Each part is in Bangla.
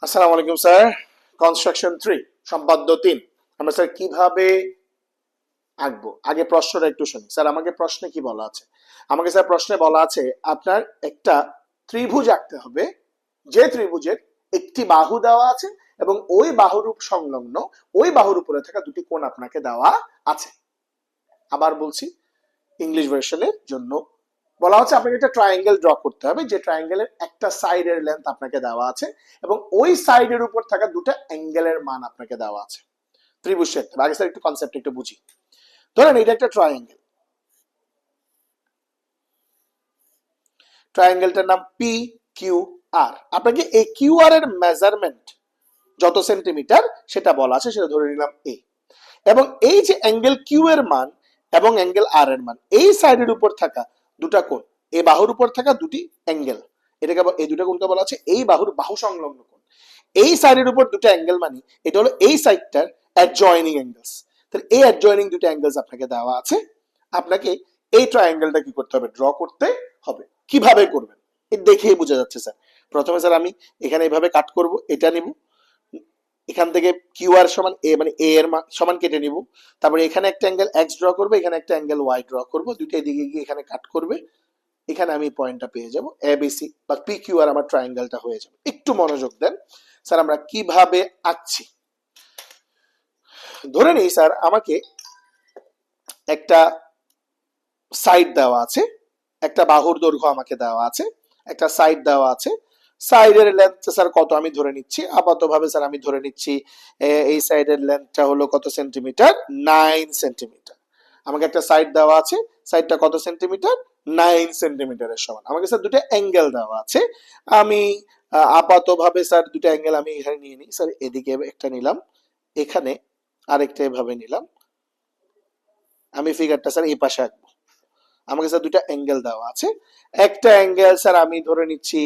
আসসালামু আলাইকুম স্যার। কনস্ট্রাকশন 3 সম্পাদ্য 3 আমরা স্যার কিভাবে আঁকবো, আগে প্রশ্নটা একটু শুনি। স্যার আমাকে প্রশ্নে কি বলা আছে? আমাকে স্যার প্রশ্নে বলা আছে আপনার একটা ত্রিভুজ আঁকতে হবে, যে ত্রিভুজের একটি বাহু দেওয়া আছে এবং ওই বাহুর সংলগ্ন ওই বাহুর উপরে থাকা দুটি কোণ আপনাকে দেওয়া আছে। আবার বলছি, ইংলিশ ভার্সনের জন্য বলা হচ্ছে আপনাকে একটা ট্রায়াঙ্গেল ড্র করতে হবে, যে ট্রায়াঙ্গেলের একটা সাইডের লেন্থ আপনাকে দেওয়া আছে এবং ওই সাইডের উপর থাকা দুটো অ্যাঙ্গেলের মান আপনাকে দেওয়া আছে। ত্রিভুজ ক্ষেত্রে আগে স্যার একটু কনসেপ্ট একটু বুঝি। ধরেন এটা একটা ট্রায়াঙ্গেল, ট্রায়াঙ্গেলটার নাম পি কিউ আর। আপনাকে এই কিউ আর এর মেজারমেন্ট যত সেন্টিমিটার সেটা বলা আছে, সেটা ধরে নিলাম এ। এবং এই যে অ্যাঙ্গেল কিউ এর মান এবং অ্যাঙ্গেল আর এর মান, এই সাইডের উপর থাকা দুটা কোণ, এই বাহুর উপর থাকা দুটি অ্যাঙ্গেল, এটাকে এই দুটো কোণকে বলা আছে এই বাহুর বাহু সংলগ্ন কোণ। এই সাইডের উপর দুটো অ্যাঙ্গেল মানে এটা হলো এই সাইডটার অ্যাডজয়নিং অ্যাঙ্গেলস। তাহলে এই অ্যাডজয়নিং দুটো অ্যাঙ্গেলস আপনাকে দেওয়া আছে। আপনাকে এই ট্রায়াঙ্গেলটা কি করতে হবে? ড্র করতে হবে। কিভাবে করবেন এটা দেখেই বোঝা যাচ্ছে স্যার। প্রথমে স্যার আমি এখানে এইভাবে কাট করব, এটা নিব, এখান থেকে কিউ আর সমান এ মানে এ এর সমান কেটে নিব। তারপরে এখানে একটা অ্যাঙ্গেল এক্স ড্র করবো, এখানে একটা অ্যাঙ্গেল ওয়াই ড্র করবো, দুটো এদিকে গিয়ে এখানে কাট করবে, এখানে আমি পয়েন্টটা পেয়ে যাব এবিসি বা পি কিউ আর, আমার ট্রায়াঙ্গেলটা হয়ে যাবে। একটু মনোযোগ দেন স্যার, আমরা কিভাবে আঁকছি। ধরে নিই স্যার আমাকে একটা সাইড দেওয়া আছে, একটা বাহুর দৈর্ঘ্য আমাকে দেওয়া আছে, একটা সাইড দেওয়া আছে। সাইডের লেন্থ স্যার কত আমি ধরে নিচ্ছি আপাতত ভাবে স্যার, আমি ধরে নিচ্ছি এই সাইডের লেন্থটা হলো কত সেন্টিমিটার? 9 সেন্টিমিটার। আমাকে একটা সাইড দেওয়া আছে, সাইডটা কত সেন্টিমিটার? 9 সেন্টিমিটারের সমান। আমাকে স্যার দুটো অ্যাঙ্গেল দেওয়া আছে, আমি আপাতত ভাবে স্যার দুটো অ্যাঙ্গেল আমি এখানে নিয়ে নিই স্যার। এদিকে একটা নিলাম, এখানে আরেকটা এভাবে নিলাম। আমি ফিগারটা স্যার এই পাশে আঁকবো। আমাকে স্যার দুটো অ্যাঙ্গেল দেওয়া আছে। একটা অ্যাঙ্গেল স্যার আমি ধরে নিচ্ছি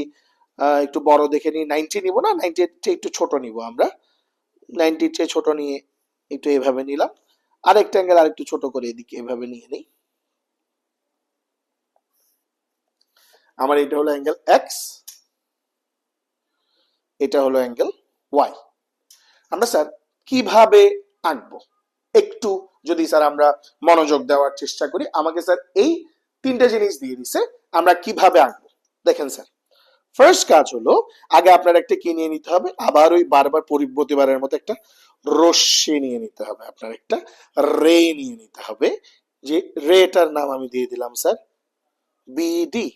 একটু বড় দেখে নিই, 90 নিব না, 90 একটু ছোট নিব আমরা। 90 চেয়ে ছোট নিয়ে একটু এভাবে নিলাম। আরেকটা অ্যাঙ্গেল আর একটু ছোট করে এদিকে এভাবে নিয়ে নিই। আমার এটা হলো অ্যাঙ্গেল এক্স, এটা হলো অ্যাঙ্গেল ওয়াই। আমরা স্যার কিভাবে আঁকবো একটু যদি স্যার আমরা মনোযোগ দেওয়ার চেষ্টা করি। আমাকে স্যার এই তিনটা জিনিস দিয়ে দিছে, আমরা কিভাবে আঁকবো দেখেন স্যার। ফার্স্ট কাজ হলো আগে আপনার একটা কি নিয়ে নিতে হবে, আবার ওই বারবার প্রতিবারের মতো একটা রশ্মি নিয়ে নিতে হবে, আপনার একটা রে নিয়ে নিতে হবে। যে রেটার নাম আমি দিয়ে দিলাম স্যার বিডি।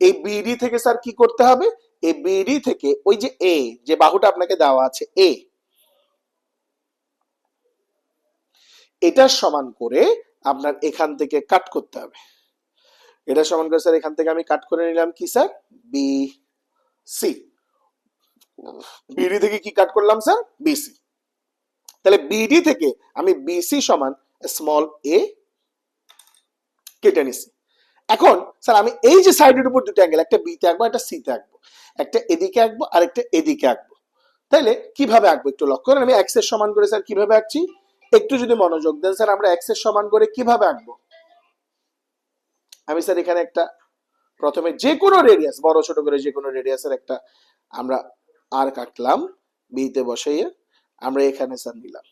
এই বিডি থেকে স্যার কি করতে হবে? এই বিডি থেকে ওই যে এ, যে বাহুটা আপনাকে দেওয়া আছে এ, এটার সমান করে আপনার এখান থেকে কাট করতে হবে। এটা সমান করে স্যার এখান থেকে আমি কাট করে নিলাম কি স্যার? B C. বিডি থেকে কি কাট করলাম স্যার? বিসি। তাহলে বিডি থেকে আমি বিসি সমান স্মল এ কেটে নিছি। এখন স্যার আমি এই যে সাইডের উপর দুটো অ্যাঙ্গেল, একটা বিতে আঁকবো একটা সিতে আঁকবো, একটা এদিকে আঁকবো আর একটা এদিকে আঁকবো। তাইলে কিভাবে আঁকবো একটু লক্ষ্য করেন। আমি এক্স এর সমান করে স্যার কিভাবে আঁকছি একটু যদি মনোযোগ দেন স্যার। আমরা এক্স এর সমান করে কিভাবে আঁকবো? আমি স্যার এখানে একটা প্রথমে যে কোনো রেডিয়াস, বড় ছোট করে যে কোনো রেডিয়াসের একটা আমরা আর কাটলাম, বিতে বসাইয়ে আমরা এখানে স্যার নিলাম।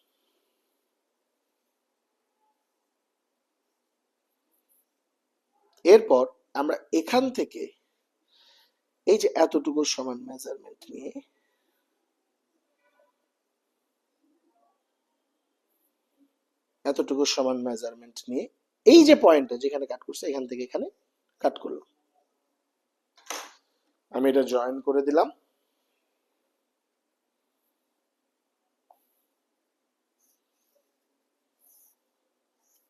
এরপর আমরা এখান থেকে এই যে এতটুকু সমান মেজারমেন্ট নিয়ে এতটুকু সমান মেজারমেন্ট নিয়ে এই যে পয়েন্টটা যেখানে কাট করছে এখান থেকে এখানে কাট করলাম। আমি এটা জয়েন করে দিলাম।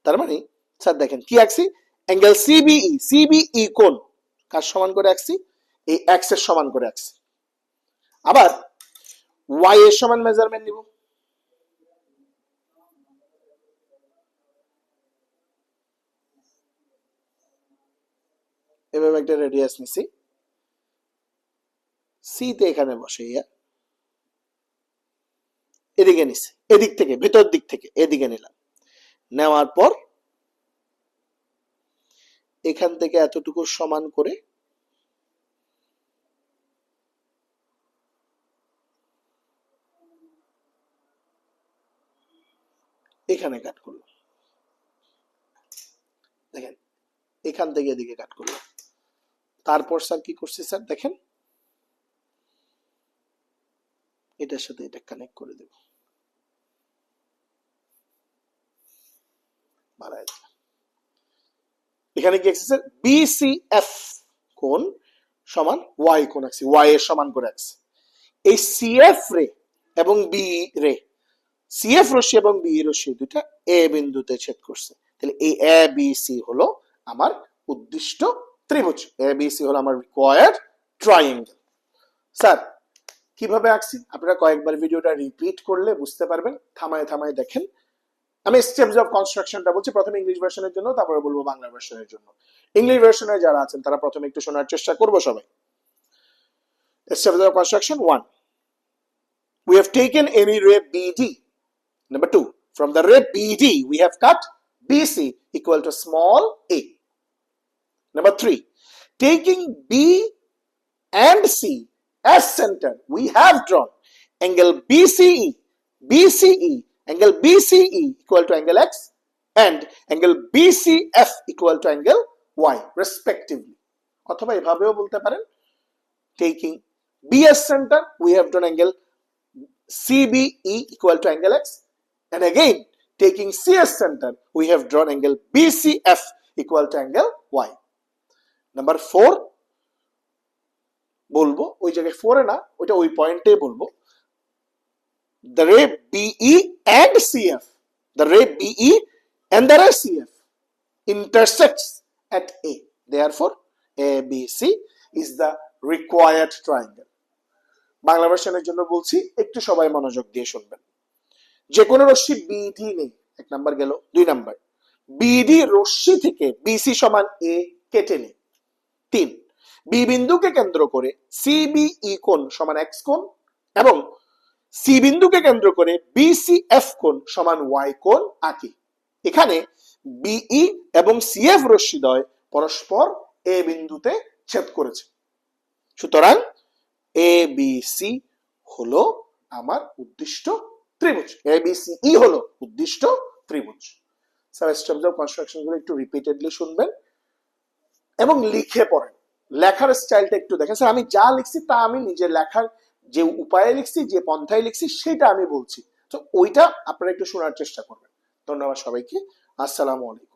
তার মানে স্যার দেখেন কি আঁকছি, অ্যাঙ্গেল সিবিই। সিবিই কোণ কার সমান করে আঁকছি? এই এক্স এর সমান করে আঁকছি। আবার ওয়াই এর সমান মেজারমেন্ট নিব। এভাবে একটা রেডিয়াস নিছি, সি তে এখানে বসাইয়া এদিকে নিছি, এদিক থেকে ভেতর দিক থেকে এদিকে নিলাম। নেওয়ার পর এখান থেকে এতটুকু সমান করে এখানে কাট করলাম, দেখেন এখান থেকে এদিকে কাট করলাম। তারপর স্যার কি করছি স্যার, দেখেন এটার সাথে এটা কানেক্ট করে দেব, এখানে কি আছে স্যার, বিসিএফ কোণ সমান ওয়াই কোণ আছে, ওয়াই এর সমান করে আছে। এই সিএফ রে এবং বি রে, সিএফ রশ্মি এবং বি রশ্মি দুটা এ বিন্দুতে ছেদ করছে, তাহলে এই এ বি সি হলো আমার উদ্দিষ্ট ত্রিভুজ, এ বি সি হলো আমার রিকোয়ার্ড ট্রায়াঙ্গেল। স্যার কিভাবে আঁকছি আপনারা কয়েকবার ভিডিওটা রিপিট করলে বুঝতে পারবেন, থামায় থামায় দেখেন। আমি স্টেপস অফ কনস্ট্রাকশনটা বলছি, প্রথমে ইংলিশ ভার্সনের জন্য, তারপরে বলবো বাংলা ভার্সনের জন্য। ইংলিশ ভার্সনে যারা আছেন তারা প্রথমে একটু শোনার চেষ্টা করবো সবাই। Steps of construction 1. We have taken any ray BD. Number 2. From the ray BD, we have cut BC equal to small a. Number 3. Taking B and C as center, we have drawn angle BCE, angle BCE equal to angle X, and angle BCF equal to angle Y respectively. অথবা এভাবেও বলতে পারেন, taking B as center, we have drawn angle CBE equal to angle X, and again taking C as center, we have drawn angle BCF equal to angle Y. Number 4 বলবো, ওই জায়গায় 4 এ না, ওইটা ওই পয়েন্টে বলবো, the ray BE and CF, the ray BE and the ray CF intersects at A, therefore ABC is the required triangle. Bangla ভার্সনের জন্য বলছি, একটু সবাই মনোযোগ দিয়ে শুনবেন। যে কোনো রশ্মি বিডি নেই, এক নাম্বার গেল। 2 নাম্বার, বিডি রশ্মি থেকে বিসি সমান এ কেটে নেই। 3, বি বিন্দুকে কেন্দ্র করে সিবিই কোণ সমান এক্স কোণ এবং সি বিন্দুকে কেন্দ্র করে বিসিএফ কোণ সমান ওয়াই কোণ আঁকি। এখানে বিই এবং সিএফ রশ্মিদ্বয় পরস্পর এ বিন্দুতে ছেদ করেছে, সুতরাং এবিসি হলো আমার উদ্দিষ্ট ত্রিভুজ, এবিসিই হলো উদ্দিষ্ট ত্রিভুজ। স্যার স্টেপস অফ কনস্ট্রাকশন গুলো একটু রিপিটেডলি শুনবেন এবং লিখে পড়েন, লেখার স্টাইলটা একটু দেখেন। স্যার আমি যা লিখছি তা আমি নিজের লেখার যে উপায়ে লিখছি, যে পন্থায় লিখছি সেটা আমি বলছি, তো ওইটা আপনারা একটু শোনার চেষ্টা করবেন। ধন্যবাদ সবাইকে, আসসালামু আলাইকুম।